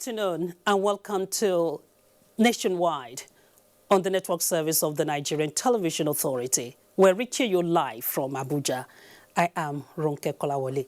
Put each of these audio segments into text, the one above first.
afternoon and welcome to Nationwide on the network service of the Nigerian Television Authority. We're reaching you live from Abuja. I am Ronke Kolawole.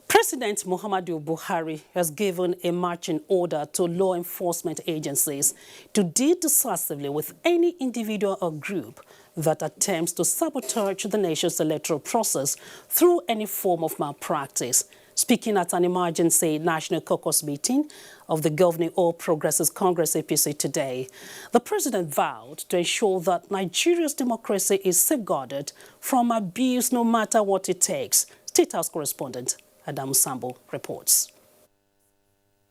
President Muhammadu Buhari has given a marching order to law enforcement agencies to deal decisively with any individual or group that attempts to sabotage the nation's electoral process through any form of malpractice. Speaking at an emergency national caucus meeting of the governing All Progressives Congress APC today, the president vowed to ensure that Nigeria's democracy is safeguarded from abuse no matter what it takes. State House correspondent Adam Sambo reports.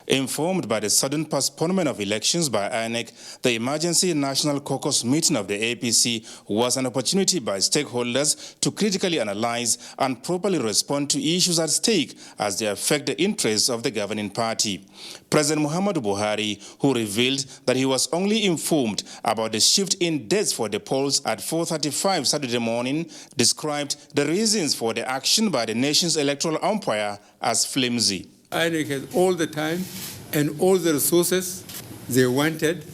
Informed by the sudden postponement of elections by INEC, the emergency national caucus meeting of the APC was an opportunity by stakeholders to critically analyze and properly respond to issues at stake as they affect the interests of the governing party. President Muhammadu Buhari, who revealed that he was only informed about the shift in dates for the polls at 4:35 Saturday morning, described the reasons for the action by the nation's electoral umpire as flimsy. INEC has all the time and all the resources they wanted.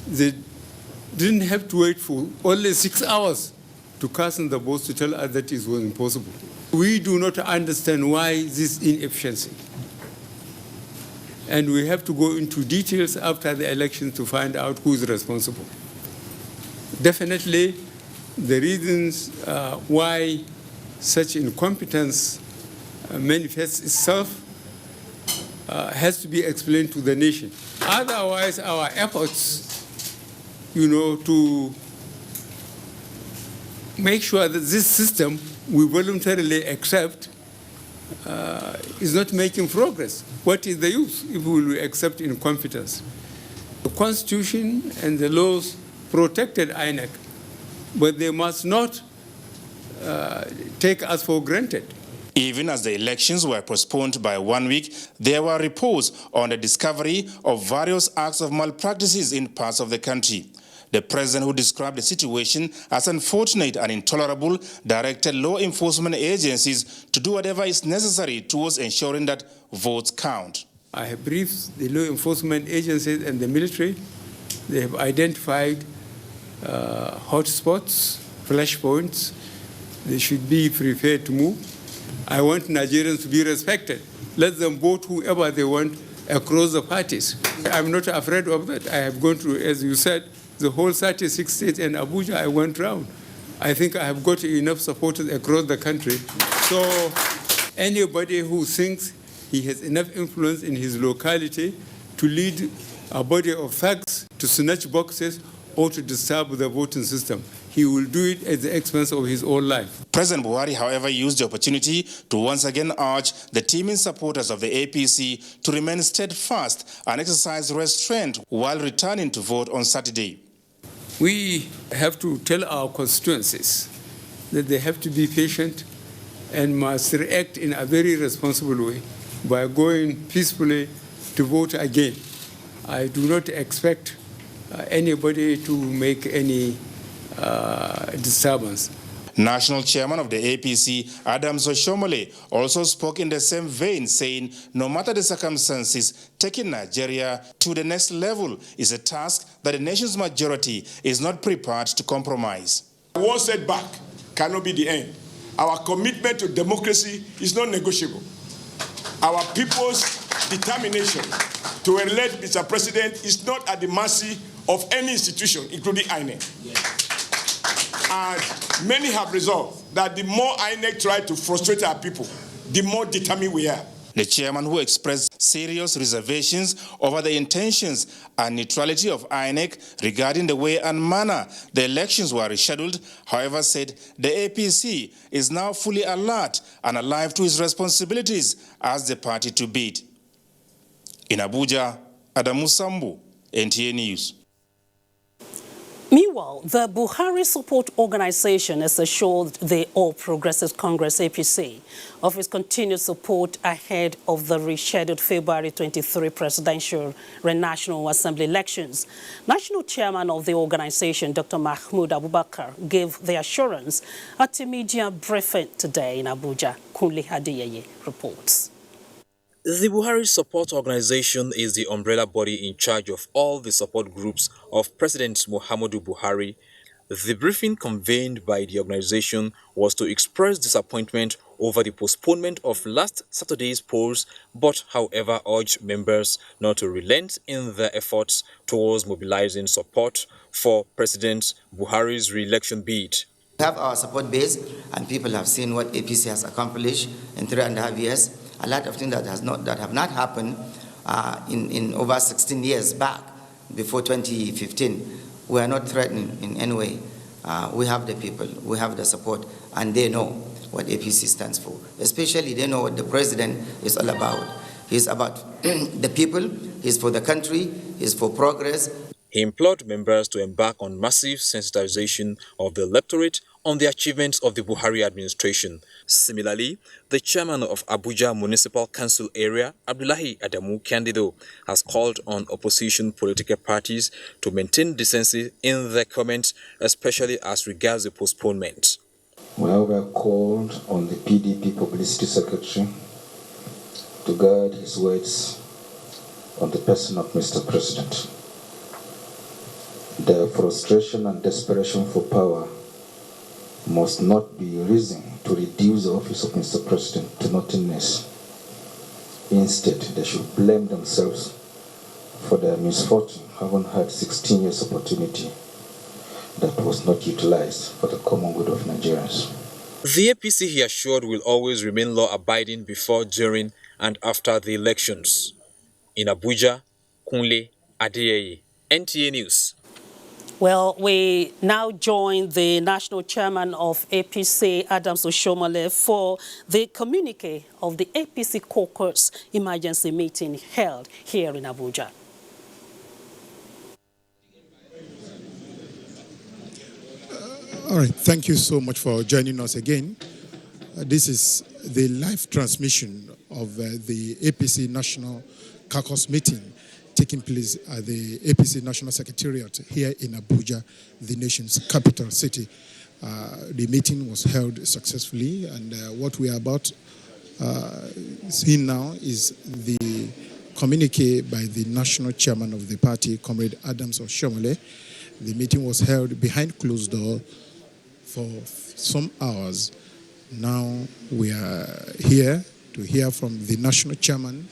They didn't have to wait for only 6 hours to cast in the votes to tell us that it was impossible. We do not understand why this inefficiency. And we have to go into details after the election to find out who is responsible. Definitely, the reasons why such incompetence manifests itself has to be explained to the nation. Otherwise, our efforts, to make sure that this system we voluntarily accept is not making progress. What is the use if we will accept incompetence? The Constitution and the laws protected INEC, but they must not take us for granted. Even as the elections were postponed by 1 week, there were reports on the discovery of various acts of malpractices in parts of the country. The president, who described the situation as unfortunate and intolerable, directed law enforcement agencies to do whatever is necessary towards ensuring that votes count. I have briefed the law enforcement agencies and the military. They have identified hotspots, flashpoints. They should be prepared to move. I want Nigerians to be respected. Let them vote whoever they want across the parties. I'm not afraid of that. I have gone through, as you said, the whole 36 states and Abuja. I went round. I think I have got enough supporters across the country. So anybody who thinks he has enough influence in his locality to lead a body of facts, to snatch boxes, or to disturb the voting system, he will do it at the expense of his own life. President Buhari, however, used the opportunity to once again urge the teeming supporters of the APC to remain steadfast and exercise restraint while returning to vote on Saturday. We have to tell our constituencies that they have to be patient and must react in a very responsible way by going peacefully to vote again. I do not expect anybody to make any disturbance. National chairman of the APC, Adams Oshomole, also spoke in the same vein, saying no matter the circumstances, taking Nigeria to the next level is a task that the nation's majority is not prepared to compromise. One setback cannot be the end. Our commitment to democracy is not negotiable. Our people's determination to elect Mr. President is not at the mercy of any institution, including INEC. Yes. And many have resolved that the more INEC try to frustrate our people, the more determined we are. The chairman, who expressed serious reservations over the intentions and neutrality of INEC regarding the way and manner the elections were rescheduled, however, said the APC is now fully alert and alive to its responsibilities as the party to beat. In Abuja, Adamu Sambu, NTA News. Meanwhile, the Buhari Support Organization has assured the All Progressives Congress APC of its continued support ahead of the rescheduled February 23 presidential and National Assembly elections. National chairman of the organization, Dr. Mahmoud Abubakar, gave the assurance at a media briefing today in Abuja. Kunle Hadiyeye reports. The Buhari Support Organization is the umbrella body in charge of all the support groups of President Muhammadu Buhari. The briefing convened by the organization was to express disappointment over the postponement of last Saturday's polls, but however urged members not to relent in their efforts towards mobilizing support for President Buhari's re-election bid. We have our support base, and people have seen what APC has accomplished in 3.5 years. A lot of things that have not happened in over 16 years back, before 2015. We are not threatening in any way. We have the people, we have the support, and they know what APC stands for. Especially they know what the president is all about. He's about the people, he's for the country, he's for progress. He implored members to embark on massive sensitization of the electorate on the achievements of the Buhari administration. Similarly, the chairman of Abuja Municipal Council area, Abdullahi Adamu Candido, has called on opposition political parties to maintain decency in their comments, especially as regards the postponement. We have called on the PDP Publicity Secretary to guard his words on the person of Mr. President. The frustration and desperation for power must not be reason to reduce the office of Mr. President to nothingness. Instead, they should blame themselves for their misfortune, having had 16 years opportunity that was not utilized for the common good of Nigerians. The APC, he assured, will always remain law-abiding before, during, and after the elections. In Abuja, Kunle Adeyeye, NTA News. Well, we now join the national chairman of APC, Adams Oshomole, for the communique of the APC caucus emergency meeting held here in Abuja. All right, thank you so much for joining us again. This is the live transmission of the APC National Caucus meeting taking place at the APC National Secretariat here in Abuja, the nation's capital city. The meeting was held successfully, and what we are about seeing now is the communique by the national chairman of the party, Comrade Adams Oshomole. The meeting was held behind closed doors for some hours. Now we are here to hear from the national chairman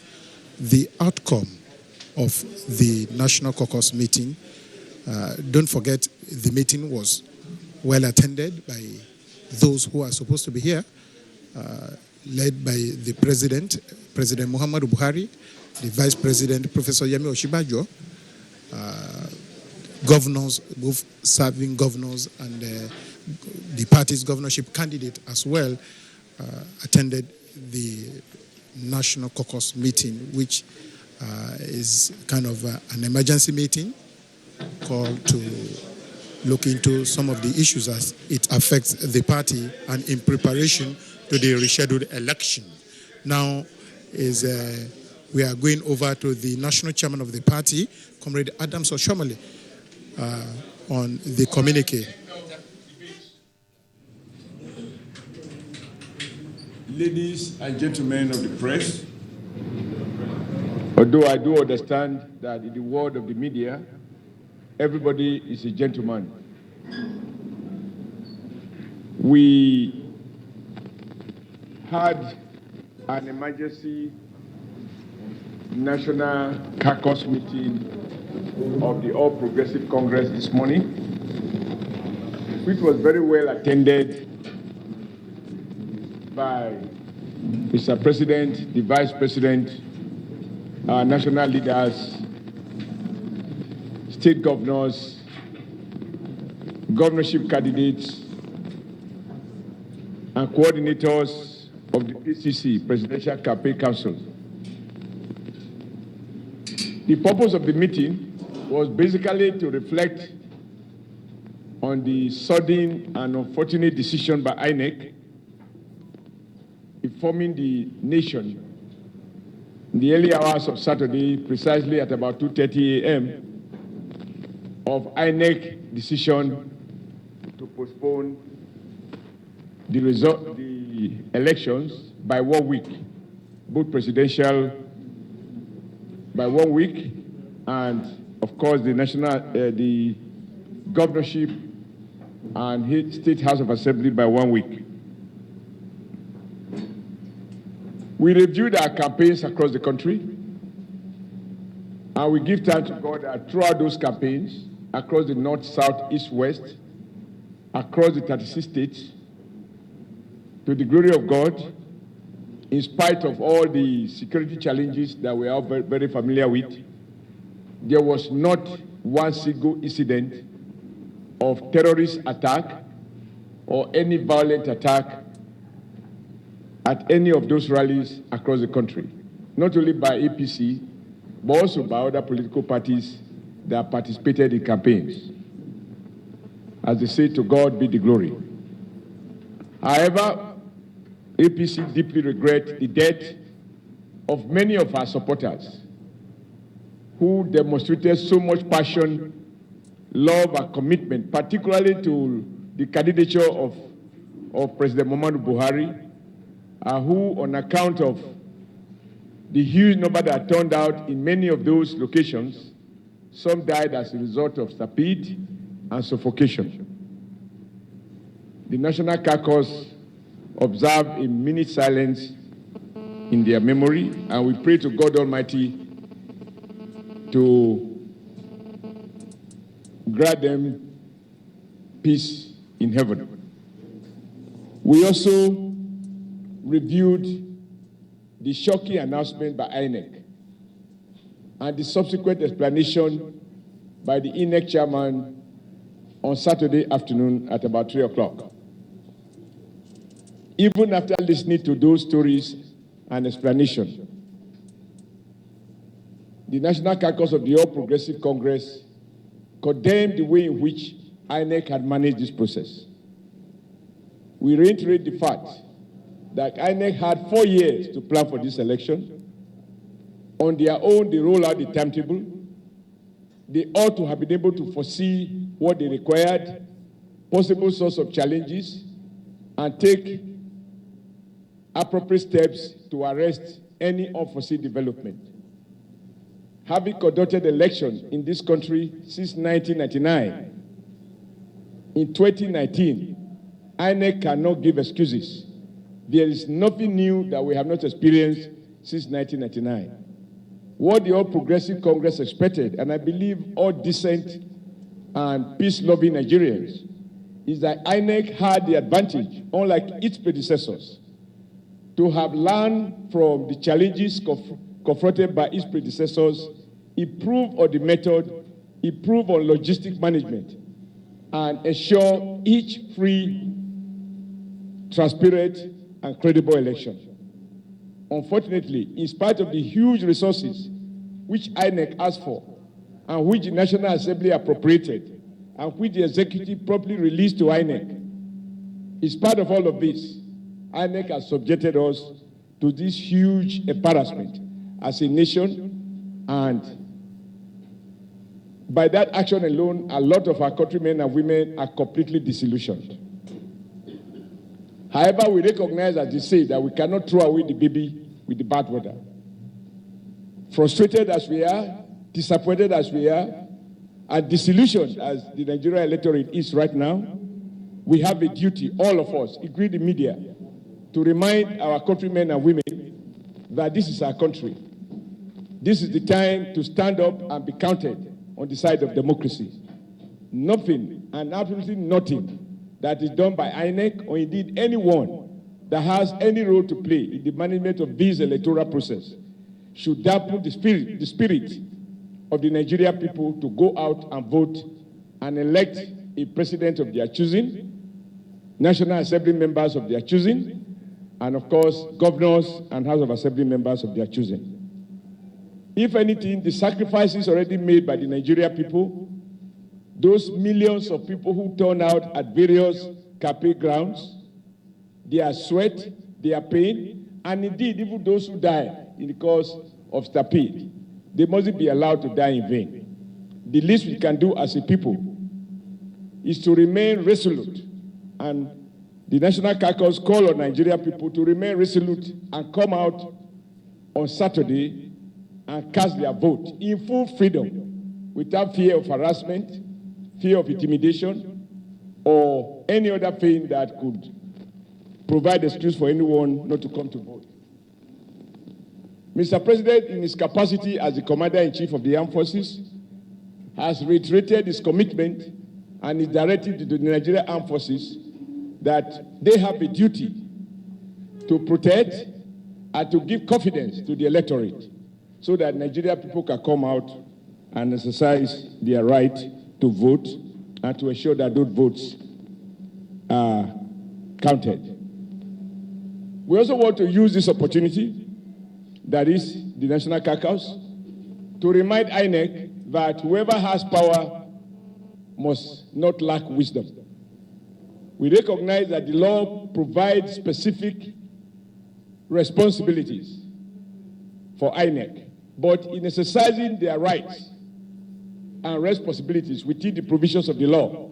the outcome of the National Caucus meeting. Don't forget, the meeting was well attended by those who are supposed to be here, led by the President Muhammadu Buhari, the Vice President, Professor Yemi Oshibajo, governors, both serving governors and the party's governorship candidate as well, attended the National Caucus meeting, which is kind of an emergency meeting called to look into some of the issues as it affects the party and in preparation to the rescheduled election. Now we are going over to the national chairman of the party, Comrade Adams Oshomole, on the communique. Ladies and gentlemen of the press, although I do understand that in the world of the media, everybody is a gentleman, we had an emergency national caucus meeting of the All Progressive Congress this morning, which was very well attended by Mr. President, the Vice President, our national leaders, state governors, governorship candidates, and coordinators of the PCC, Presidential Campaign Council. The purpose of the meeting was basically to reflect on the sudden and unfortunate decision by INEC informing the nation in the early hours of Saturday, precisely at about 2:30 a.m., of INEC decision to postpone the elections by 1 week, both presidential by 1 week, and of course the governorship and State House of Assembly by 1 week. We reviewed our campaigns across the country, and we give thanks to God that throughout those campaigns, across the north, south, east, west, across the 36 states, to the glory of God, in spite of all the security challenges that we are very, very familiar with, there was not one single incident of terrorist attack or any violent attack at any of those rallies across the country, not only by APC, but also by other political parties that participated in campaigns. As they say, to God be the glory. However, APC deeply regrets the death of many of our supporters who demonstrated so much passion, love, and commitment, particularly to the candidature of President Muhammadu Buhari, who, on account of the huge number that turned out in many of those locations, some died as a result of stampede and suffocation. The National Caucus observed a minute silence in their memory, and we pray to God Almighty to grant them peace in heaven. We also reviewed the shocking announcement by INEC and the subsequent explanation by the INEC chairman on Saturday afternoon at about 3 o'clock. Even after listening to those stories and explanation, the National Caucus of the All Progressive Congress condemned the way in which INEC had managed this process. We reiterate the fact that INEC had 4 years to plan for this election. On their own, they roll out the timetable. They ought to have been able to foresee what they required, possible source of challenges, and take appropriate steps to arrest any unforeseen development. Having conducted elections in this country since 1999, in 2019, INEC cannot give excuses. There is nothing new that we have not experienced since 1999. What the All Progressive Congress expected, and I believe all decent and peace-loving Nigerians, is that INEC had the advantage, unlike its predecessors, to have learned from the challenges confronted by its predecessors, improve on the method, improve on logistic management, and ensure each free, transparent, and credible election. Unfortunately, in spite of the huge resources which INEC asked for, and which the National Assembly appropriated, and which the executive promptly released to INEC, in spite of all of this, INEC has subjected us to this huge embarrassment as a nation, and by that action alone, a lot of our countrymen and women are completely disillusioned. However, we recognize, as they say, that we cannot throw away the baby with the bathwater. Frustrated as we are, disappointed as we are, and disillusioned as the Nigerian electorate is right now, we have a duty, all of us, including the media, to remind our countrymen and women that this is our country. This is the time to stand up and be counted on the side of democracy. Nothing, and absolutely nothing, that is done by INEC or indeed anyone that has any role to play in the management of this electoral process should dampen the spirit of the Nigerian people to go out and vote and elect a president of their choosing, National Assembly members of their choosing, and of course, governors and House of Assembly members of their choosing. If anything, the sacrifices already made by the Nigerian people, those millions of people who turn out at various campaign grounds, their sweat, their pain, and indeed even those who die in the course of stampede, they mustn't be allowed to die in vain. The least we can do as a people is to remain resolute, and the National Caucus call on Nigerian people to remain resolute and come out on Saturday and cast their vote in full freedom, without fear of harassment, fear of intimidation, or any other thing that could provide excuse for anyone not to come to vote. Mr. President, in his capacity as the Commander-in-Chief of the Armed Forces, has reiterated his commitment and his directive to the Nigerian Armed Forces that they have a duty to protect and to give confidence to the electorate so that Nigerian people can come out and exercise their right to vote and to ensure that those votes are counted. We also want to use this opportunity, that is the National Caucus, to remind INEC that whoever has power must not lack wisdom. We recognize that the law provides specific responsibilities for INEC, but in exercising their rights and responsibilities within the provisions of the law,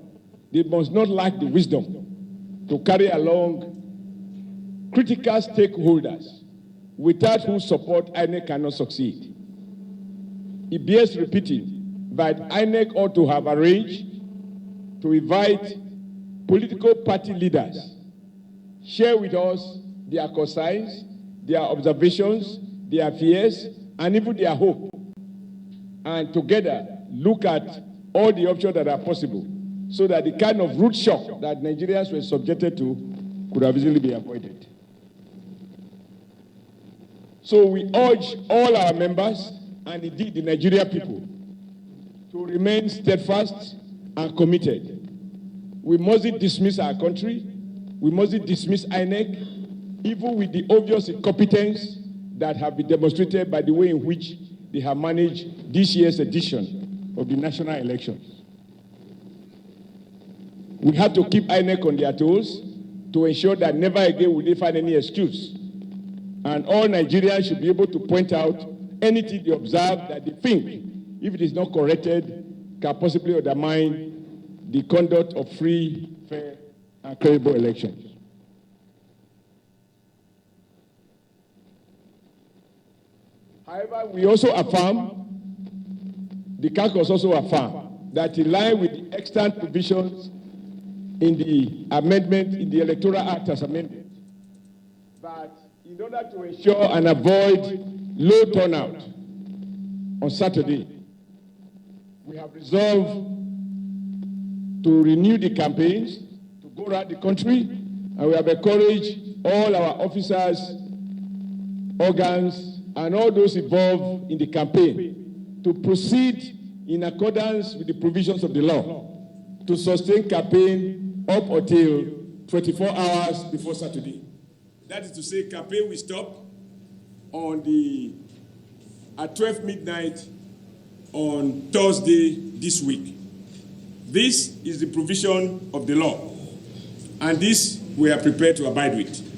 they must not lack the wisdom to carry along critical stakeholders without whose support INEC cannot succeed. It bears repeating that INEC ought to have arranged to invite political party leaders, share with us their concerns, their observations, their fears, and even their hope, and together look at all the options that are possible so that the kind of root shock that Nigerians were subjected to could have easily been avoided. So we urge all our members, and indeed the Nigerian people, to remain steadfast and committed. We mustn't dismiss our country. We mustn't dismiss INEC, even with the obvious incompetence that have been demonstrated by the way in which they have managed this year's edition of the national elections. We have to keep INEC on their toes to ensure that never again will they find any excuse. And all Nigerians should be able to point out anything they observe that they think, if it is not corrected, can possibly undermine the conduct of free, fair, and credible elections. However, we also affirm, the caucus also affirm, that in line with the extant provisions in the amendment, in the Electoral Act as amended, that in order to ensure and avoid low turnout on Saturday, we have resolved to renew the campaigns, to go around the country, and we have encouraged all our officers, organs, and all those involved in the campaign to proceed in accordance with the provisions of the law to sustain campaign up until 24 hours before Saturday. That is to say, campaign will stop at 12 midnight on Thursday this week. This is the provision of the law, and this we are prepared to abide with.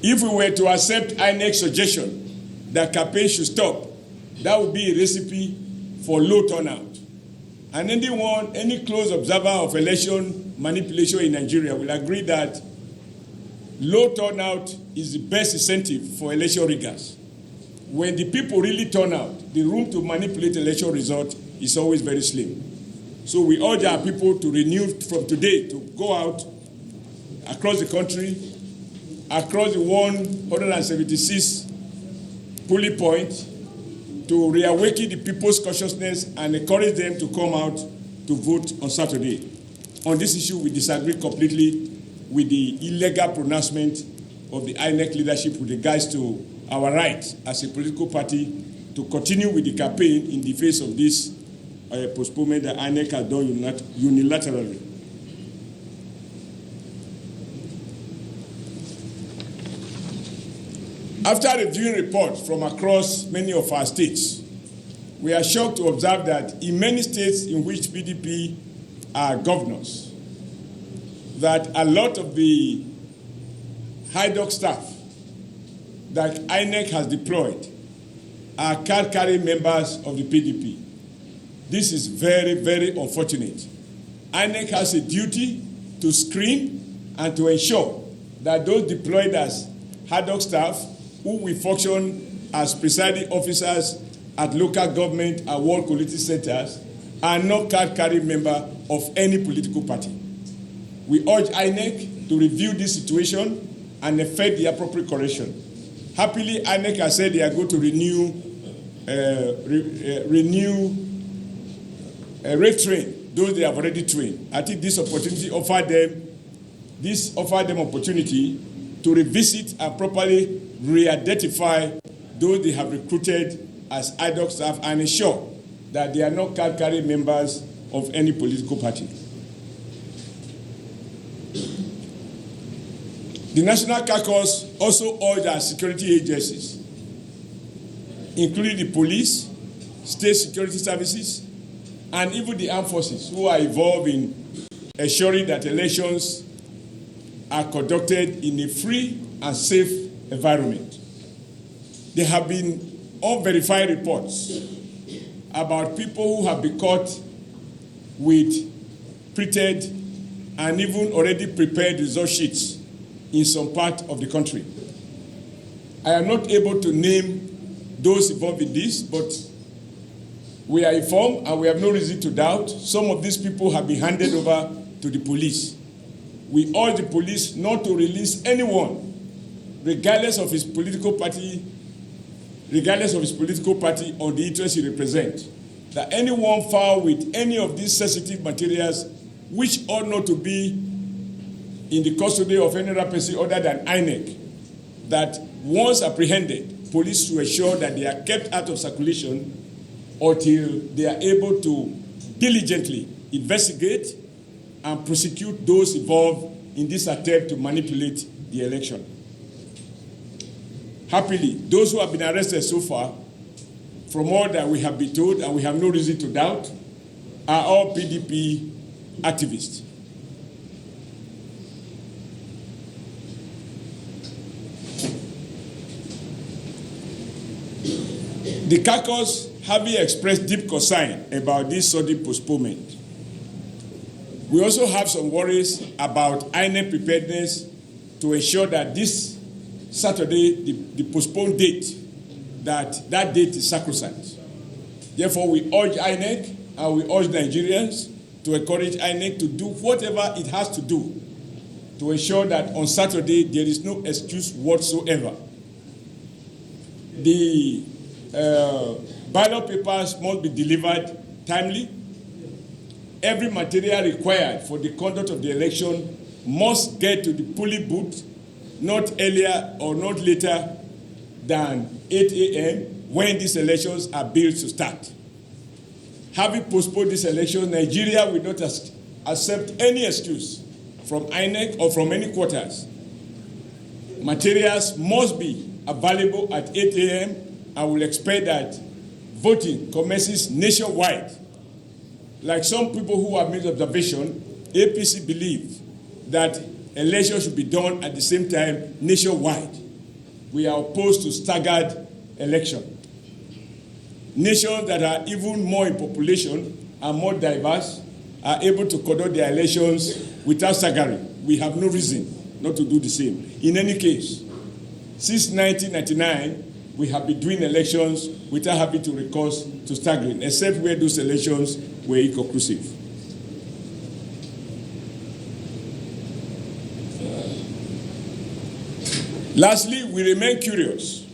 If we were to accept INEC's suggestion that campaign should stop, that would be a recipe for low turnout. And anyone, any close observer of election manipulation in Nigeria will agree that low turnout is the best incentive for election riggers. When the people really turn out, the room to manipulate election result is always very slim. So we urge our people to renew from today to go out across the country, across the 176 polling points, to reawaken the people's consciousness and encourage them to come out to vote on Saturday. On this issue, we disagree completely with the illegal pronouncement of the INEC leadership with regards to our right as a political party to continue with the campaign in the face of this postponement that INEC has done unilaterally. After reviewing reports from across many of our states, we are shocked to observe that in many states in which PDP are governors, that a lot of the high-dog staff that INEC has deployed are card-carrying members of the PDP. This is very, very unfortunate. INEC has a duty to screen and to ensure that those deployed as high-dog staff who will function as presiding officers at local government and ward community centers are not card-carrying members of any political party. We urge INEC to review this situation and effect the appropriate correction. Happily, INEC has said they are going to retrain those they have already trained. I think this opportunity offered them opportunity to revisit and properly re-identify those they have recruited as ad hoc staff and ensure that they are not card-carrying members of any political party. The National Caucus also urged our security agencies, including the police, state security services, and even the armed forces, who are involved in ensuring that elections are conducted in a free and safe environment. There have been unverified reports about people who have been caught with printed and even already prepared result sheets in some part of the country. I am not able to name those involved in this, but we are informed and we have no reason to doubt some of these people have been handed over to the police. We urge the police not to release anyone, regardless of his political party or the interest he represents, that anyone found with any of these sensitive materials which ought not to be in the custody of any other person other than INEC, that once apprehended, police should ensure that they are kept out of circulation until they are able to diligently investigate and prosecute those involved in this attempt to manipulate the election. Happily, those who have been arrested so far, from all that we have been told and we have no reason to doubt, are all PDP activists. The caucus having expressed deep concern about this sudden postponement. We also have some worries about INEC preparedness to ensure that this Saturday, the postponed date, that date is sacrosanct. Therefore, we urge INEC and we urge Nigerians to encourage INEC to do whatever it has to do to ensure that on Saturday there is no excuse whatsoever. The ballot papers must be delivered timely. Every material required for the conduct of the election must get to the polling booth not earlier or not later than 8 a.m. when these elections are billed to start. Having postponed this election, Nigeria will not accept any excuse from INEC or from any quarters. Materials must be available at 8 a.m. I will expect that voting commences nationwide. Like some people who have made observation, APC believe that elections should be done at the same time nationwide. We are opposed to staggered election. Nations that are even more in population and more diverse are able to conduct their elections without staggering. We have no reason not to do the same. In any case, since 1999, we have been doing elections without having to recourse to staggering, except where those elections were inconclusive. Lastly, we remain curious.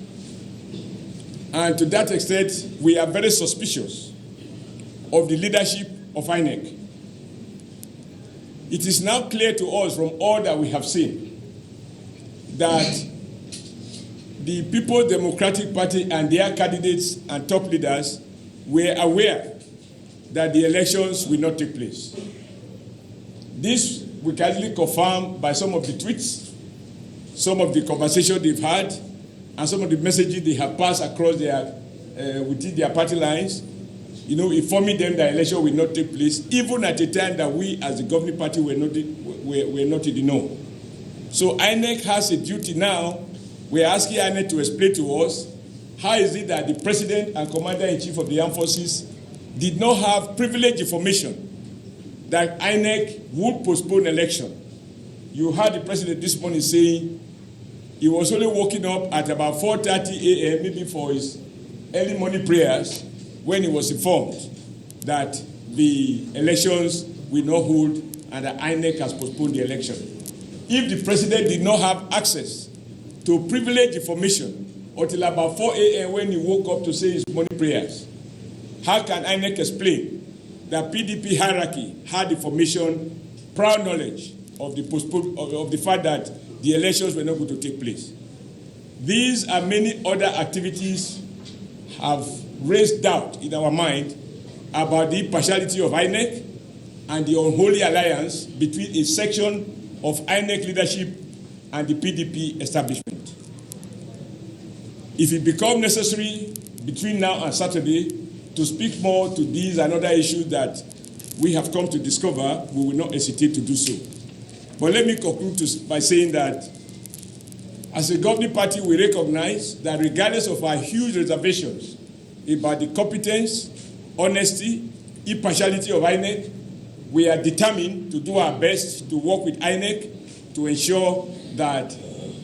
And to that extent, we are very suspicious of the leadership of INEC. It is now clear to us from all that we have seen that the People's Democratic Party and their candidates and top leaders were aware that the elections will not take place. This we can easily confirm by some of the tweets, some of the conversations they've had, and some of the messages they have passed across within their party lines, informing them that election will not take place, even at a time that we as the governing party were not in the know. So INEC has a duty now. We're asking INEC to explain to us how is it that the President and Commander-in-Chief of the Armed Forces did not have privileged information that INEC would postpone election. You heard the President this morning saying He was only waking up at about 4:30 a.m., maybe for his early morning prayers, when he was informed that the elections will not hold and the INEC has postponed the election. If the president did not have access to privileged information until about 4 a.m. when he woke up to say his morning prayers, how can INEC explain that PDP hierarchy had information, prior knowledge of the fact that the elections were not going to take place? These and many other activities have raised doubt in our mind about the impartiality of INEC and the unholy alliance between a section of INEC leadership and the PDP establishment. If it becomes necessary between now and Saturday to speak more to these and other issues that we have come to discover, we will not hesitate to do so. But let me conclude by saying that as a governing party, we recognize that regardless of our huge reservations about the competence, honesty, impartiality of INEC, we are determined to do our best to work with INEC to ensure that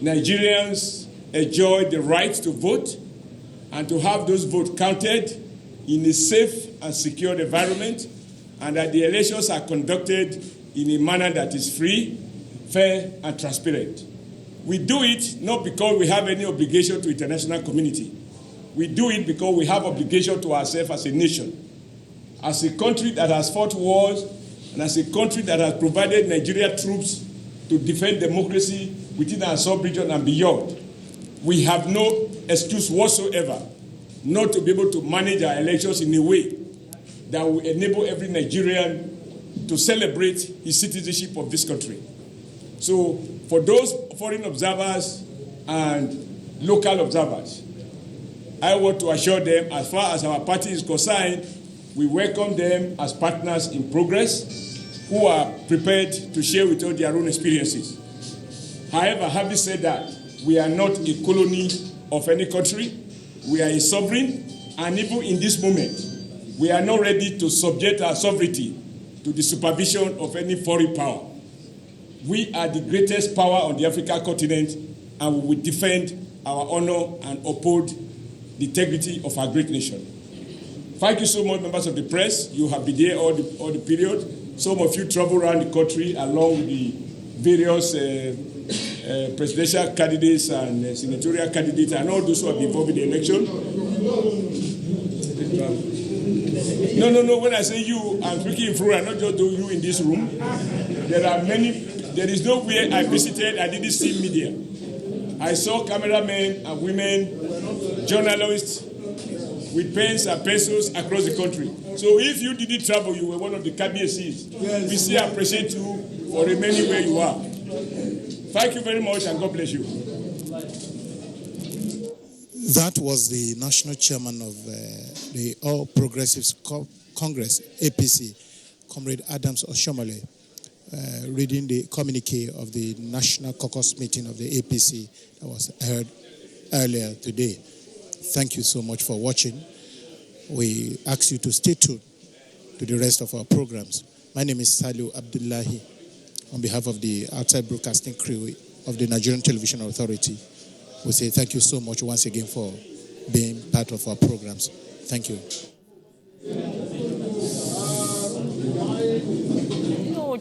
Nigerians enjoy the right to vote and to have those votes counted in a safe and secure environment, and that the elections are conducted in a manner that is free, fair, and transparent. We do it not because we have any obligation to the international community. We do it because we have obligation to ourselves as a nation. As a country that has fought wars, and as a country that has provided Nigeria troops to defend democracy within our sub-region and beyond, we have no excuse whatsoever not to be able to manage our elections in a way that will enable every Nigerian to celebrate his citizenship of this country. So for those foreign observers and local observers, I want to assure them, as far as our party is concerned, we welcome them as partners in progress who are prepared to share with us their own experiences. However, having said that, we are not a colony of any country. We are a sovereign, and even in this moment, we are not ready to subject our sovereignty to the supervision of any foreign power. We are the greatest power on the African continent, and we will defend our honor and uphold the integrity of our great nation. Thank you so much, members of the press. You have been there all the period. Some of you travel around the country along with the various presidential candidates and senatorial candidates and all those who have been involved in the election. No. When I say you, I'm speaking in plural, not just you in this room. There are many. There is nowhere I visited I didn't see media. I saw cameramen and women, journalists, with pens and pencils across the country. So if you didn't travel, you were one of the KBSCs. Yes. We still appreciate you for remaining where you are. Thank you very much, and God bless you. That was the national chairman of the All Progressives Congress, APC, Comrade Adams Oshomole, reading the communique of the national caucus meeting of the APC that was heard earlier today. Thank you so much for watching. We ask you to stay tuned to the rest of our programs. My name is Salu Abdullahi. On behalf of the outside broadcasting crew of the Nigerian Television Authority, we say thank you so much once again for being part of our programs. Thank you.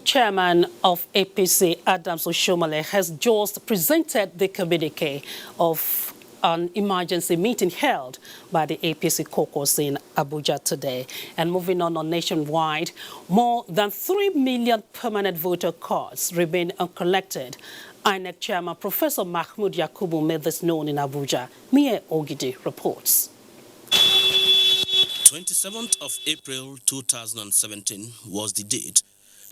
Chairman of APC, Adams Oshomole, has just presented the communique of an emergency meeting held by the APC caucus in Abuja today. And moving on nationwide, more than 3 million permanent voter cards remain uncollected. INEC Chairman Professor Mahmoud Yakubu made this known in Abuja. Mie Ogidi reports. 27th of April 2017 was the date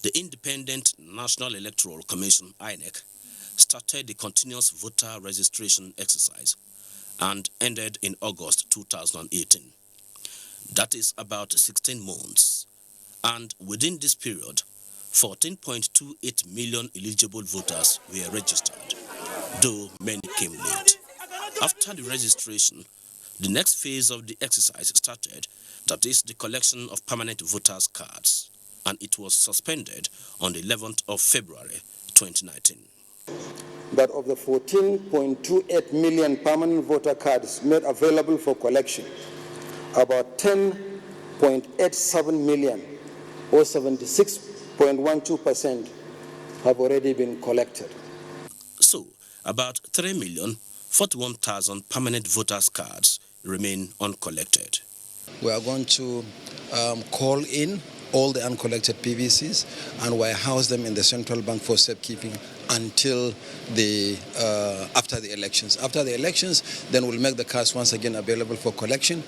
the Independent National Electoral Commission, INEC, started the continuous voter registration exercise and ended in August 2018. That is about 16 months. And within this period, 14.28 million eligible voters were registered, though many came late. After the registration, the next phase of the exercise started, that is the collection of permanent voters' cards, and it was suspended on the 11th of February 2019. that of the 14.28 million permanent voter cards made available for collection, about 10.87 million, or 76.12%, have already been collected. So, about 3,041,000 permanent voters' cards remain uncollected. We are going to call in all the uncollected PVCs and warehouse them in the central bank for safekeeping until after the elections. After the elections, then we'll make the cards once again available for collection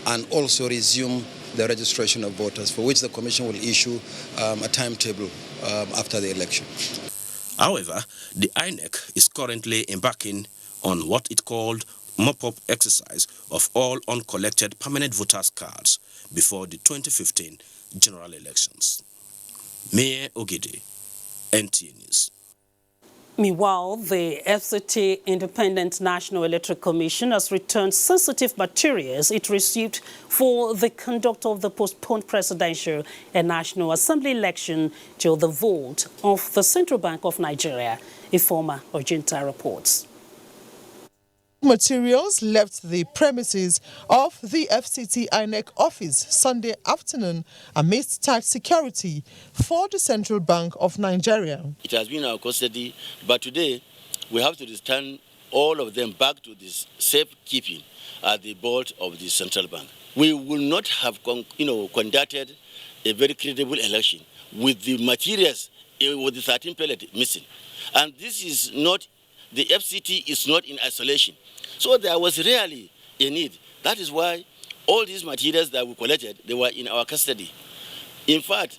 and also resume the registration of voters, for which the Commission will issue a timetable after the election. However, the INEC is currently embarking on what it called mop-up exercise of all uncollected permanent voters' cards before the 2015 general elections. Mayor Ogede, NTA News. Meanwhile, the FCT Independent National Electoral Commission has returned sensitive materials it received for the conduct of the postponed presidential and National Assembly election to the vote of the Central Bank of Nigeria. Informer Ojinta reports. Materials left the premises of the FCT INEC office Sunday afternoon amidst tight security for the Central Bank of Nigeria. It has been our custody, but today we have to return all of them back to this safekeeping at the board of the Central Bank. We will not have conducted a very credible election with the materials, with the 13 pellets missing. And this is not, the FCT is not in isolation. So there was really a need. That is why all these materials that we collected, they were in our custody. In fact,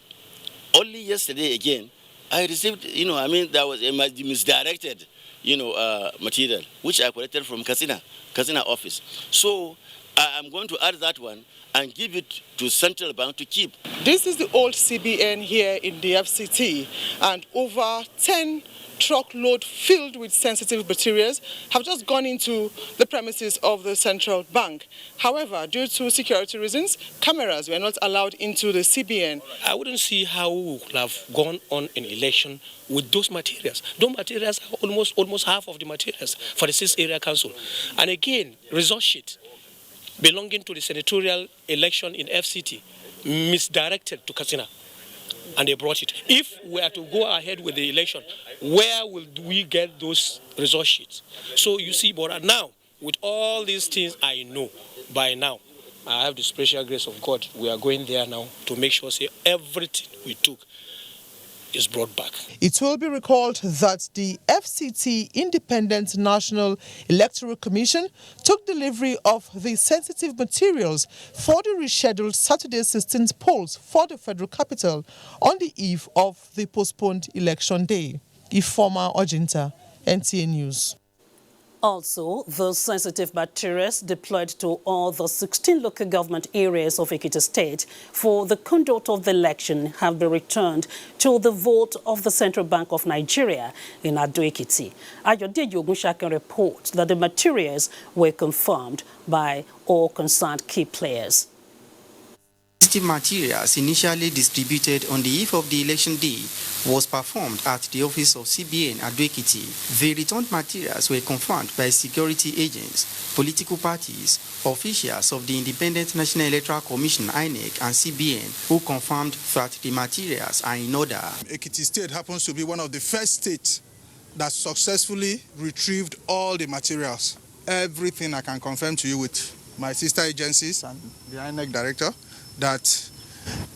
only yesterday again, I received, there was a misdirected, material, which I collected from Kasina office. So I'm going to add that one and give it to Central Bank to keep. This is the old CBN here in the FCT, and over 10 truckload filled with sensitive materials have just gone into the premises of the Central Bank. However, due to security reasons, cameras were not allowed into the CBN. I wouldn't see how we would have gone on an election with those materials. Those materials are almost half of the materials for the 6th Area Council. And again, result sheet belonging to the senatorial election in FCT misdirected to Katsina. And they brought it. If we are to go ahead with the election, where will we get those result sheets? So you see, but now, with all these things I know, by now, I have the special grace of God. We are going there now to make sure everything we took is brought back. It will be recalled that the FCT Independent National Electoral Commission took delivery of the sensitive materials for the rescheduled Saturday 16th polls for the Federal Capital on the eve of the postponed election day. Informer Ojinta, NTA News. Also, the sensitive materials deployed to all the 16 local government areas of Ekiti State for the conduct of the election have been returned to the vote of the Central Bank of Nigeria in Ado-Ekiti. Ayodeji Ogunshakin reports that the materials were confirmed by all concerned key players. Materials initially distributed on the eve of the election day was performed at the office of CBN at Ado-Ekiti. The returned materials were confirmed by security agents, political parties, officials of the Independent National Electoral Commission INEC and CBN, who confirmed that the materials are in order. Ekiti State happens to be one of the first states that successfully retrieved all the materials. Everything I can confirm to you with my sister agencies and the INEC director, that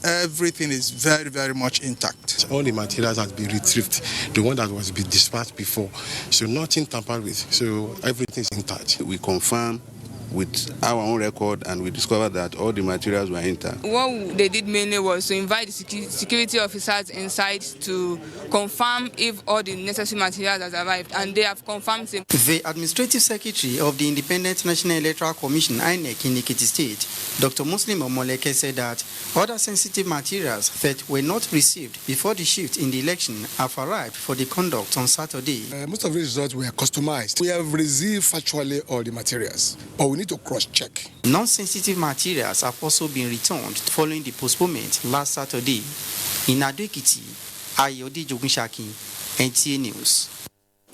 everything is very, very much intact. All the materials have been retrieved, the one that was dispatched before, so nothing tampered with, so everything is intact. We confirm with our own record and we discovered that all the materials were intact. What they did mainly was to invite the security officers inside to confirm if all the necessary materials has arrived, and they have confirmed it. The Administrative Secretary of the Independent National Electoral Commission INEC in Ekiti State, Dr. Muslim Omoleke, said that other sensitive materials that were not received before the shift in the election have arrived for the conduct on Saturday. Most of the results were customized. We have received virtually all the materials, but we need to cross-check. Non-sensitive materials have also been returned following the postponement last Saturday. In Ado-Ekiti, Ayodeji Ogunshakin, NTA News.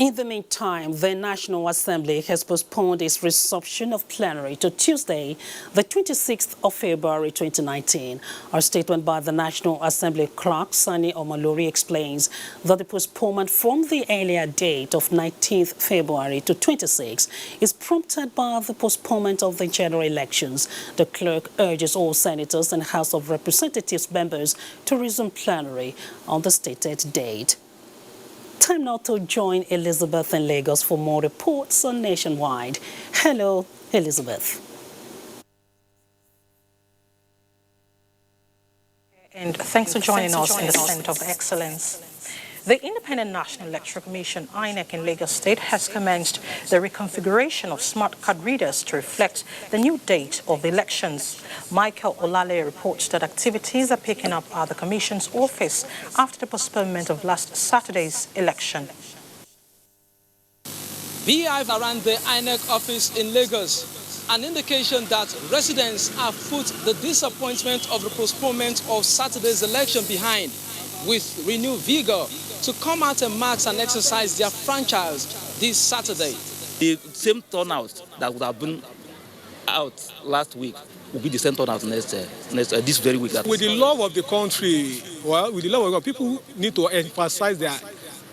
In the meantime, the National Assembly has postponed its resumption of plenary to Tuesday, the 26th of February 2019. A statement by the National Assembly clerk, Sani Omalori, explains that the postponement from the earlier date of 19th February to 26 is prompted by the postponement of the general elections. The clerk urges all senators and House of Representatives members to resume plenary on the stated date. Time now to join Elizabeth in Lagos for more reports on Nationwide. Hello, Elizabeth. And thanks for joining us in the Center of Excellence. The Independent National Electoral Commission, INEC in Lagos State, has commenced the reconfiguration of smart card readers to reflect the new date of the elections. Michael Olale reports that activities are picking up at the Commission's office after the postponement of last Saturday's election. Beehive around the INEC office in Lagos, an indication that residents have put the disappointment of the postponement of Saturday's election behind with renewed vigor to come out and march and exercise their franchise this Saturday. The same turnout that would have been out last week will be the same turnout this very week. With the love of the country, with the love of God, people need to emphasize their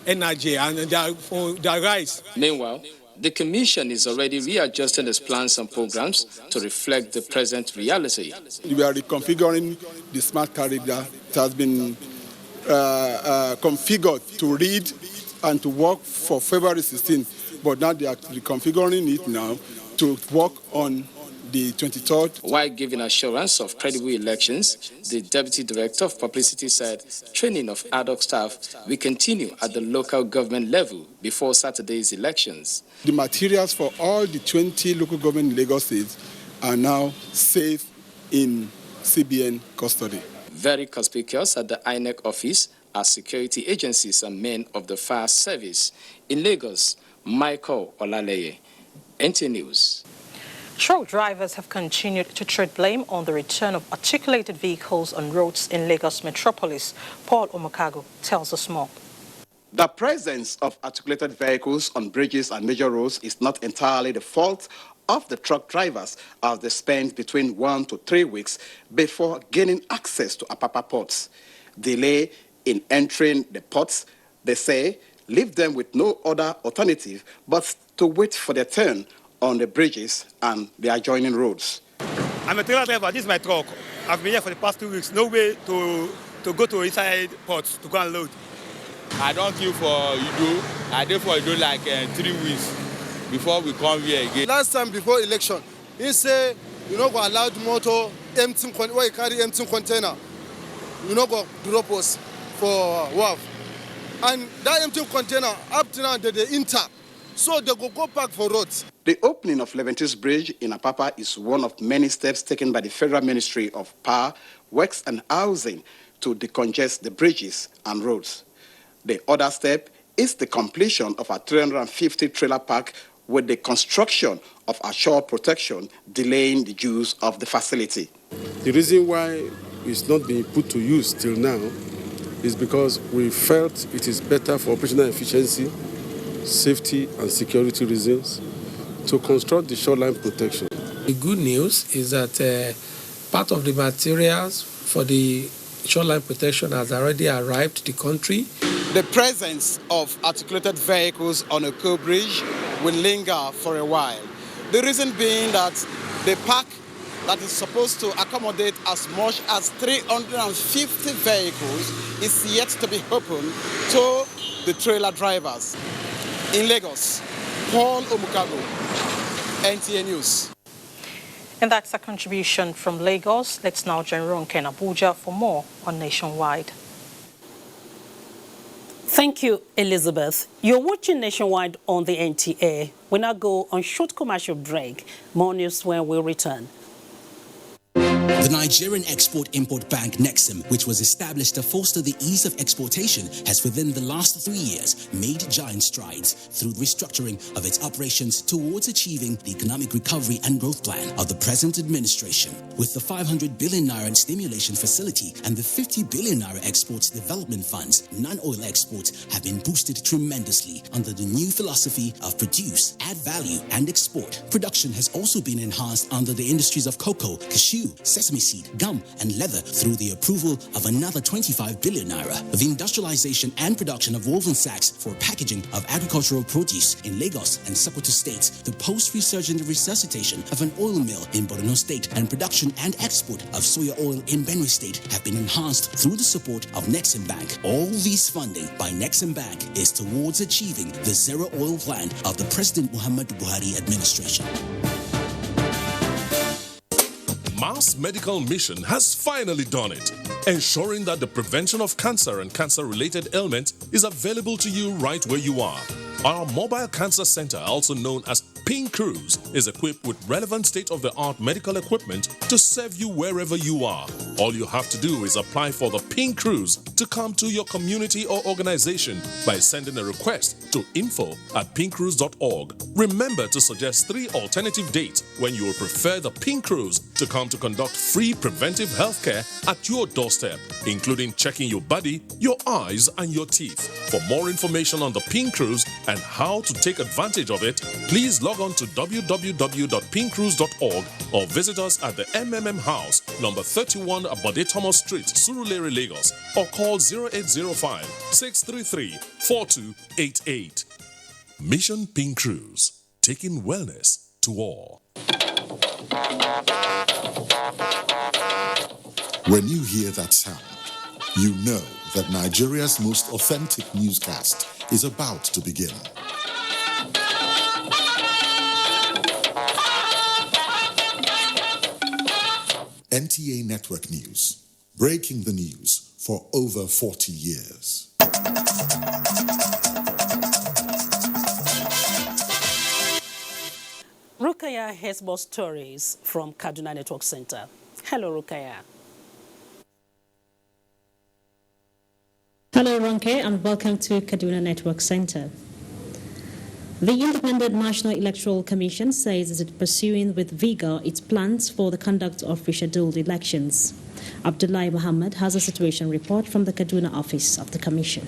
energy and their rights. Meanwhile, the Commission is already readjusting its plans and programs to reflect the present reality. We are reconfiguring the smart card reader. It has been configured to read and to work for February 16, but now they are reconfiguring it now to work on the 23rd. While giving assurance of credible elections, the Deputy Director of Publicity said training of ad hoc staff will continue at the local government level before Saturday's elections. The materials for all the 20 local government in Lagos State are now safe in CBN custody. Very conspicuous at the INEC office are security agencies and men of the fire service. In Lagos, Michael Olaleye, NT News. Truck drivers have continued to tread blame on the return of articulated vehicles on roads in Lagos metropolis. Paul Omokago tells us more. The presence of articulated vehicles on bridges and major roads is not entirely the fault of the truck drivers, as they spend between 1 to 3 weeks before gaining access to Apapa ports. Delay in entering the ports, they say, leave them with no other alternative but to wait for their turn on the bridges and the adjoining roads. I'm a trailer driver. This is my truck. I've been here for the past 2 weeks. No way to go to inside ports to go and load. I don't queue for Ido. I did for Ido like 3 weeks before we come here again. Last time before election, he said, you know, go allow the motor empty, where you carry empty container. You know, go drop us for WAF. And that empty container, up to now, they enter. So they go back for roads. The opening of Leventis Bridge in Apapa is one of many steps taken by the Federal Ministry of Power, Works and Housing to decongest the bridges and roads. The other step is the completion of a 350 trailer park with the construction of a shore protection, delaying the use of the facility. The reason why it's not being put to use till now is because we felt it is better for operational efficiency, safety and security reasons to construct the shoreline protection. The good news is that part of the materials for the shoreline protection has already arrived to the country. The presence of articulated vehicles on a co-bridge will linger for a while. The reason being that the park that is supposed to accommodate as much as 350 vehicles is yet to be opened to the trailer drivers. In Lagos, Paul Omukago, NTA News. And that's a contribution from Lagos. Let's now join Ronke in Abuja for more on Nationwide. Thank you, Elizabeth. You're watching Nationwide on the NTA. We now go on short commercial break. More news when we return. The Nigerian Export-Import Bank, Nexim, which was established to foster the ease of exportation, has within the last 3 years made giant strides through restructuring of its operations towards achieving the economic recovery and growth plan of the present administration. With the 500 billion naira stimulation facility and the 50 billion naira exports development funds, non-oil exports have been boosted tremendously under the new philosophy of produce, add value, and export. Production has also been enhanced under the industries of cocoa, cashew, sesame seed, gum, and leather through the approval of another 25 billion naira. The industrialization and production of woven sacks for packaging of agricultural produce in Lagos and Sokoto states, the post-research and resuscitation of an oil mill in Borno state, and production and export of soya oil in Benue state have been enhanced through the support of Nexim Bank. All these funding by Nexim Bank is towards achieving the zero oil plan of the President Muhammadu Buhari administration. Mass Medical Mission has finally done it, ensuring that the prevention of cancer and cancer-related ailments is available to you right where you are. Our mobile cancer center, also known as Pink Cruise, is equipped with relevant state-of-the-art medical equipment to serve you wherever you are. All you have to do is apply for the Pink Cruise to come to your community or organization by sending a request to info@pinkcruise.org. Remember to suggest 3 alternative dates when you will prefer the Pink Cruise to come to conduct free preventive healthcare at your doorstep, including checking your body, your eyes, and your teeth. For more information on the Pink Cruise and how to take advantage of it, please log on to www.pinkcruise.org or visit us at the MMM House, number 31 Abode Thomas Street, Surulere, Lagos, or call 0805-633-4288. Mission Pink Cruise, taking wellness to all. When you hear that sound, you know that Nigeria's most authentic newscast is about to begin. NTA Network News, breaking the news for over 40 years. Rukaya has more stories from Kaduna Network Center. Hello, Rukaya. Hello, Ronke, and welcome to Kaduna Network Center. The Independent National Electoral Commission says it is pursuing with vigor its plans for the conduct of rescheduled elections. Abdullahi Muhammad has a situation report from the Kaduna office of the Commission.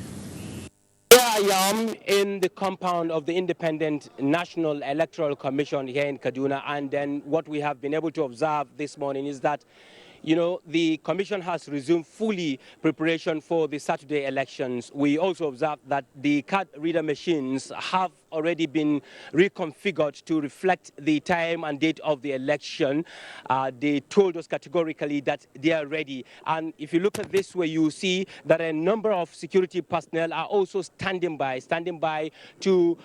Here I am in the compound of the Independent National Electoral Commission here in Kaduna, and then what we have been able to observe this morning is that the Commission has resumed fully preparation for the Saturday elections. We also observed that the card reader machines have already been reconfigured to reflect the time and date of the election. They told us categorically that they are ready. And if you look at this way, you see that a number of security personnel are also standing by to,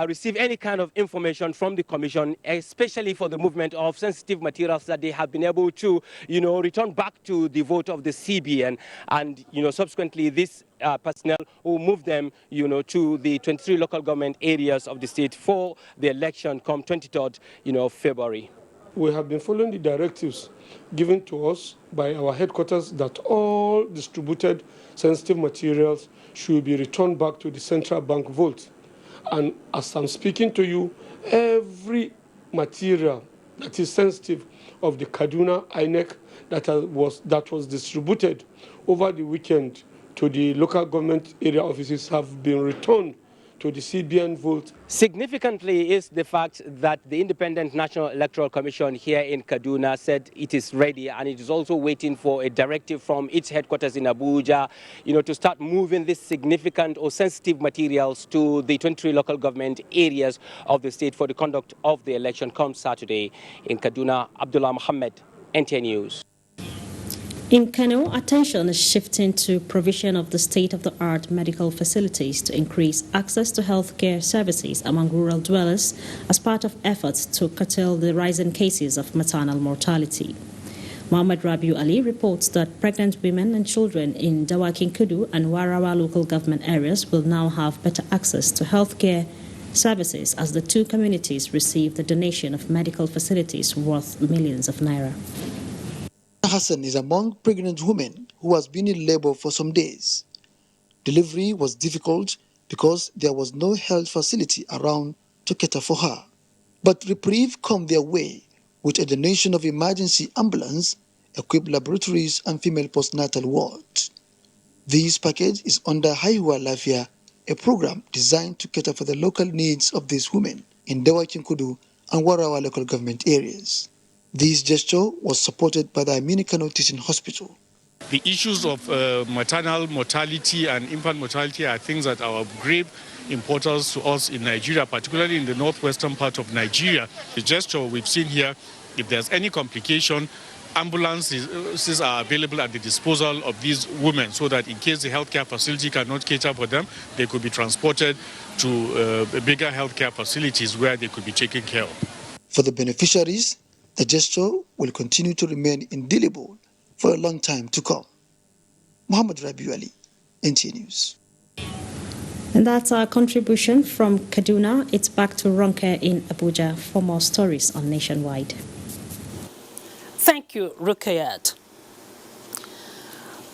receive any kind of information from the Commission, especially for the movement of sensitive materials that they have been able to, return back to the vote of the CBN. And, subsequently, this personnel who move them, to the 23 local government areas of the state for the election come 23rd, February. We have been following the directives given to us by our headquarters that all distributed sensitive materials should be returned back to the central bank vault. And as I'm speaking to you, every material that is sensitive of the Kaduna INEC that was distributed over the weekend to the local government area offices have been returned to the CBN vault. Significantly is the fact that the Independent National Electoral Commission here in Kaduna said it is ready, and it is also waiting for a directive from its headquarters in Abuja, to start moving these significant or sensitive materials to the 23 local government areas of the state for the conduct of the election come Saturday. In Kaduna, Abdullah Muhammad, NTN News. In Kano, attention is shifting to provision of the state-of-the-art medical facilities to increase access to healthcare services among rural dwellers as part of efforts to curtail the rising cases of maternal mortality. Muhammad Rabiu Ali reports that pregnant women and children in Dawakin Kudu and Warawa local government areas will now have better access to healthcare services as the two communities receive the donation of medical facilities worth millions of naira. Hassan is among pregnant women who has been in labor for some days. Delivery was difficult because there was no health facility around to cater for her. But reprieve come their way with a donation of emergency ambulance, equipped laboratories and female postnatal wards. This package is under Haiwa Lafia, a program designed to cater for the local needs of these women in Dewa Kinkudu and Warawa local government areas. This gesture was supported by the Kano Teaching Hospital. The issues of maternal mortality and infant mortality are things that are of grave importance to us in Nigeria, particularly in the northwestern part of Nigeria. The gesture we've seen here, if there's any complication, ambulances are available at the disposal of these women so that in case the healthcare facility cannot cater for them, they could be transported to bigger healthcare facilities where they could be taken care of. For the beneficiaries, the gesture will continue to remain indelible for a long time to come. Muhammad Rabiu Ali, NTA News. And that's our contribution from Kaduna. It's back to Ronke in Abuja for more stories on Nationwide. Thank you, Rukayat.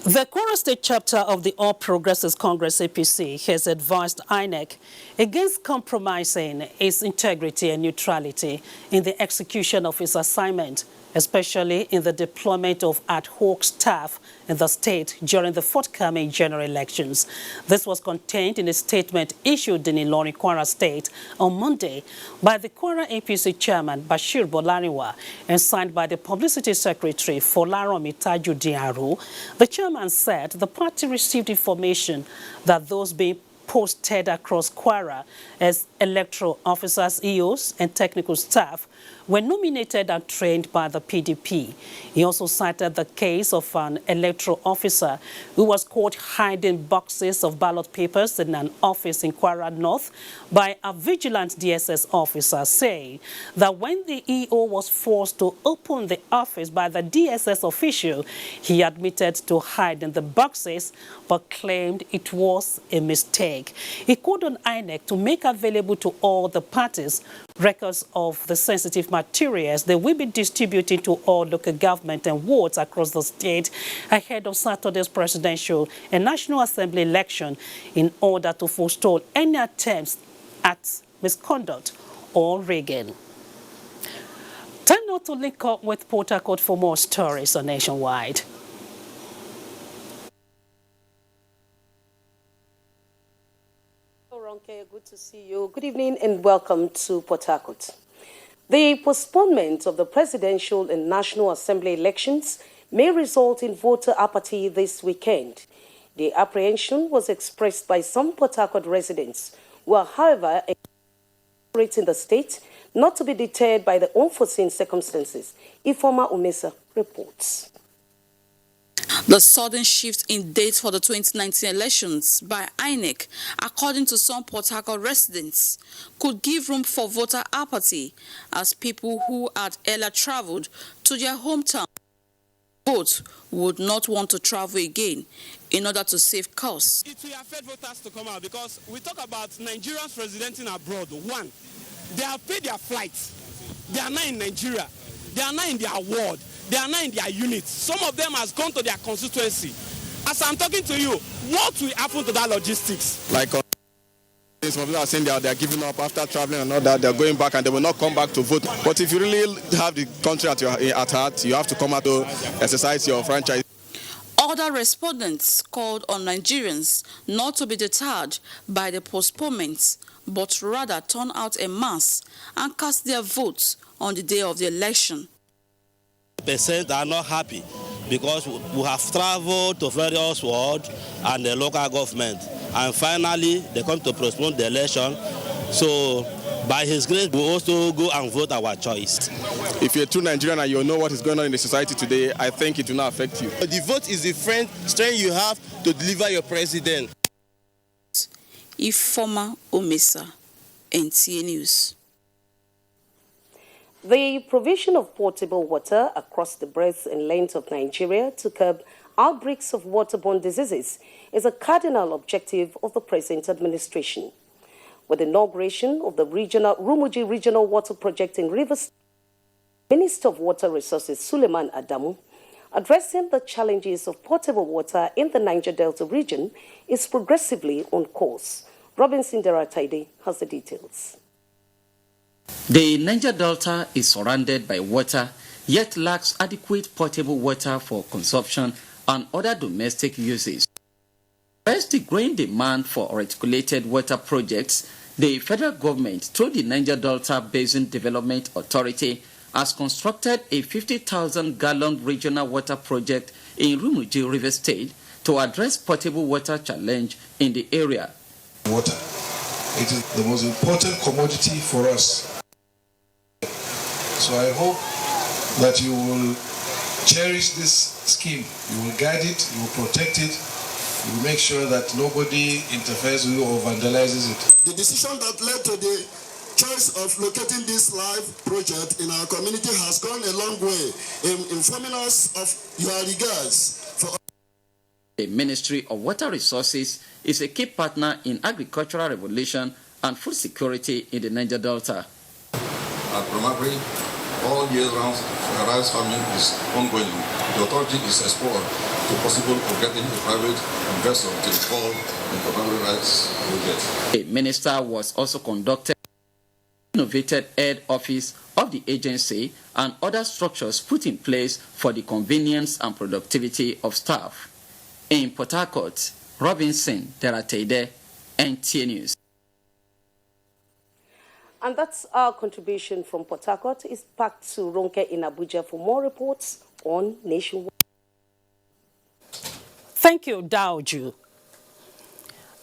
The Kwara State chapter of the All Progressives Congress APC has advised INEC against compromising its integrity and neutrality in the execution of its assignment, especially in the deployment of ad hoc staff in the state during the forthcoming general elections. This was contained in a statement issued in Ilorin, Kwara State on Monday by the Kwara APC chairman Bashir Bolariwa and signed by the publicity secretary Folaromi Tajuddin. The chairman said the party received information that those being posted across Kwara as electoral officers, EOs, and technical staff were nominated and trained by the PDP. He also cited the case of an electoral officer who was caught hiding boxes of ballot papers in an office in Kwara North by a vigilant DSS officer, saying that when the EO was forced to open the office by the DSS official, he admitted to hiding the boxes but claimed it was a mistake. He called on INEC to make available to all the parties records of the sensitive materials they will be distributing to all local government and wards across the state ahead of Saturday's presidential and National Assembly election in order to forestall any attempts at misconduct or rigging. Time now to link up with Port Harcourt for more stories on Nationwide. Good to see you. Good evening and welcome to Port Harcourt. The postponement of the presidential and National Assembly elections may result in voter apathy this weekend. The apprehension was expressed by some Port Harcourt residents who are, however, operating the state not to be deterred by the unforeseen circumstances. Ifoma Umesa reports. The sudden shift in dates for the 2019 elections by INEC, according to some Port Harcourt residents, could give room for voter apathy as people who had earlier travelled to their hometown vote would not want to travel again in order to save costs. It will affect voters to come out because we talk about Nigerians residing abroad. One, they have paid their flights. They are not in Nigeria. They are not in their ward. They are not in their units. Some of them has gone to their constituency. As I'm talking to you, what will happen to that logistics? Like some people are saying they are giving up after traveling and all that. They're going back and they will not come back to vote. But if you really have the country at heart, you have to come out to exercise your franchise. Other respondents called on Nigerians not to be deterred by the postponements, but rather turn out en masse and cast their votes on the day of the election. Percent are not happy because we have traveled to various wards and the local government, and finally they come to postpone the election. So by his grace, we also go and vote our choice. If you're a true Nigerian and you know what is going on in the society today, I think it will not affect you. The vote is the strength you have to deliver your president. Ifoma Umesa, NTA News. The provision of potable water across the breadth and length of Nigeria to curb outbreaks of waterborne diseases is a cardinal objective of the present administration. With the inauguration of the Rumuji Regional Water Project in Rivers, Minister of Water Resources Suleiman Adamu addressing the challenges of potable water in the Niger Delta region is progressively on course. Robinson Derataide has the details. The Niger Delta is surrounded by water, yet lacks adequate potable water for consumption and other domestic uses. As the growing demand for articulated water projects, the federal government, through the Niger Delta Basin Development Authority, has constructed a 50,000-gallon regional water project in Rumuji River State to address potable water challenge in the area. Water. It is the most important commodity for us. So I hope that you will cherish this scheme. You will guide it, you will protect it, you will make sure that nobody interferes with you or vandalizes it. The decision that led to the choice of locating this live project in our community has gone a long way in informing us of your regards for. The Ministry of Water Resources is a key partner in agricultural revolution and food security in the Niger Delta. At Primary, all year round, rice farming is ongoing. The authority is explored the possible of getting a private investor to involve in the primary rice project. The minister was also conducted innovated head office of the agency and other structures put in place for the convenience and productivity of staff. In Port Harcourt, Robinson Derataide, NTA News. And that's our contribution from Port Harcourt. It's back to Ronke in Abuja for more reports on Nationwide. Thank you, Daoju.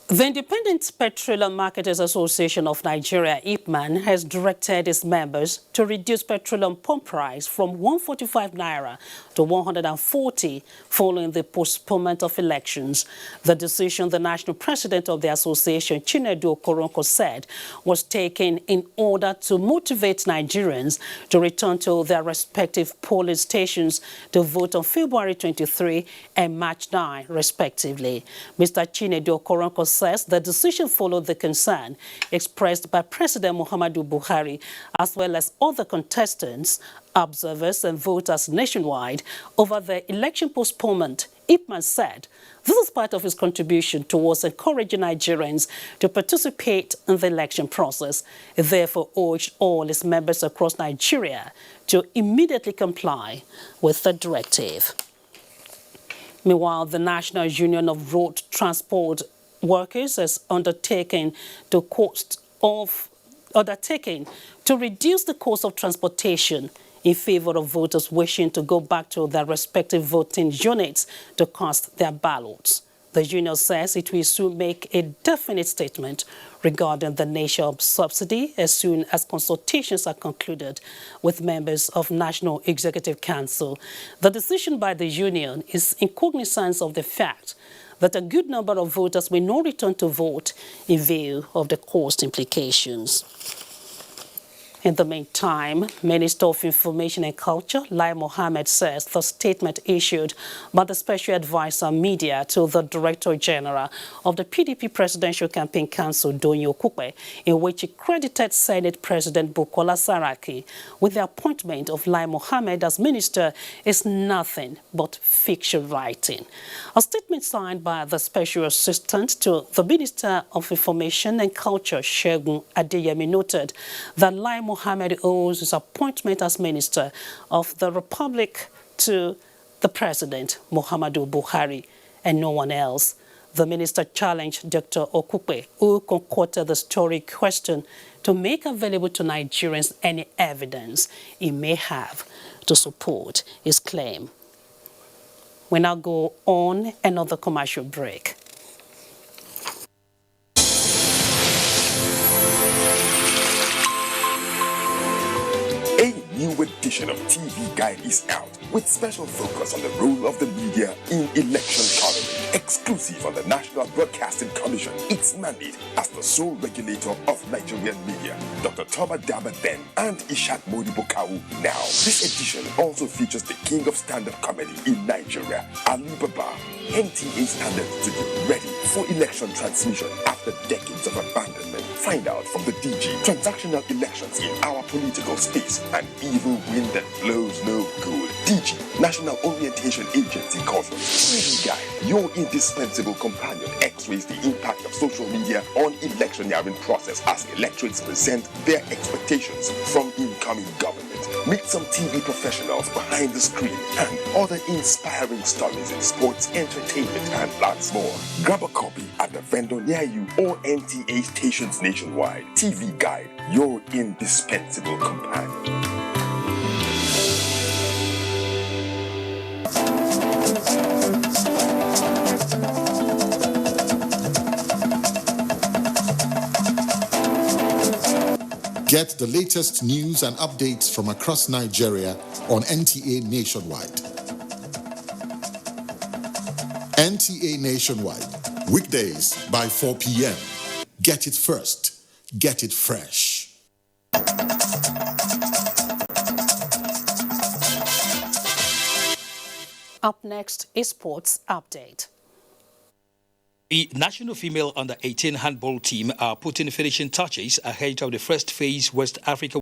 The Independent Petroleum Marketers Association of Nigeria, IPMAN, has directed its members to reduce petroleum pump price from 145 naira to 140 following the postponement of elections. The decision, the national president of the association, Chinedu Okoronko, said was taken in order to motivate Nigerians to return to their respective polling stations to vote on February 23 and March 9, respectively. Mr. Chinedu Okoronko says the decision followed the concern expressed by President Muhammadu Buhari as well as other contestants, observers and voters nationwide over the election postponement. Ipman said this is part of his contribution towards encouraging Nigerians to participate in the election process. He therefore urged all its members across Nigeria to immediately comply with the directive. Meanwhile, the National Union of Road Transport Workers has undertaken to reduce the cost of transportation in favor of voters wishing to go back to their respective voting units to cast their ballots. The union says it will soon make a definite statement regarding the nature of subsidy as soon as consultations are concluded with members of National Executive Council. The decision by the union is in cognizance of the fact that a good number of voters may not return to vote in view of the cost implications. In the meantime, Minister of Information and Culture, Lai Mohammed, says the statement issued by the Special Advisor Media to the Director General of the PDP Presidential Campaign Council, Donyo Kupe, in which he credited Senate President Bukola Saraki with the appointment of Lai Mohammed as minister, is nothing but fiction writing. A statement signed by the Special Assistant to the Minister of Information and Culture, Shegun Adeyemi, noted that Lai Mohammed owes his appointment as Minister of the Republic to the President, Muhammadu Buhari, and no one else. The minister challenged Dr. Okupe, who concocted the story question, to make available to Nigerians any evidence he may have to support his claim. We now go on another commercial break. New edition of TV Guide is out with special focus on the role of the media in election coverage. Exclusive on the National Broadcasting Commission, its mandate as the sole regulator of Nigerian media. Dr. Toba Daba Ben and Ishak Modibo Kawu. Now, this edition also features the king of stand-up comedy in Nigeria, Ali Baba. NTA standard to be ready for election transmission after decades of abandonment. Find out from the DG transactional elections in our political space, an evil wind that blows no good. DG, National Orientation Agency caucus. TV Guide, your indispensable companion, x-rays the impact of social media on electioneering process as electorates present their expectations from incoming government. Meet some TV professionals behind the screen and other inspiring stories in sports, entertainment, and lots more. Grab a copy at the vendor near you or NTA stations nationwide. TV Guide, your indispensable companion. Get the latest news and updates from across Nigeria on NTA Nationwide. NTA Nationwide, weekdays by 4 p.m. Get it first. Get it fresh. Up next is Sports Update. The national female under-18 handball team are putting finishing touches ahead of the first phase West Africa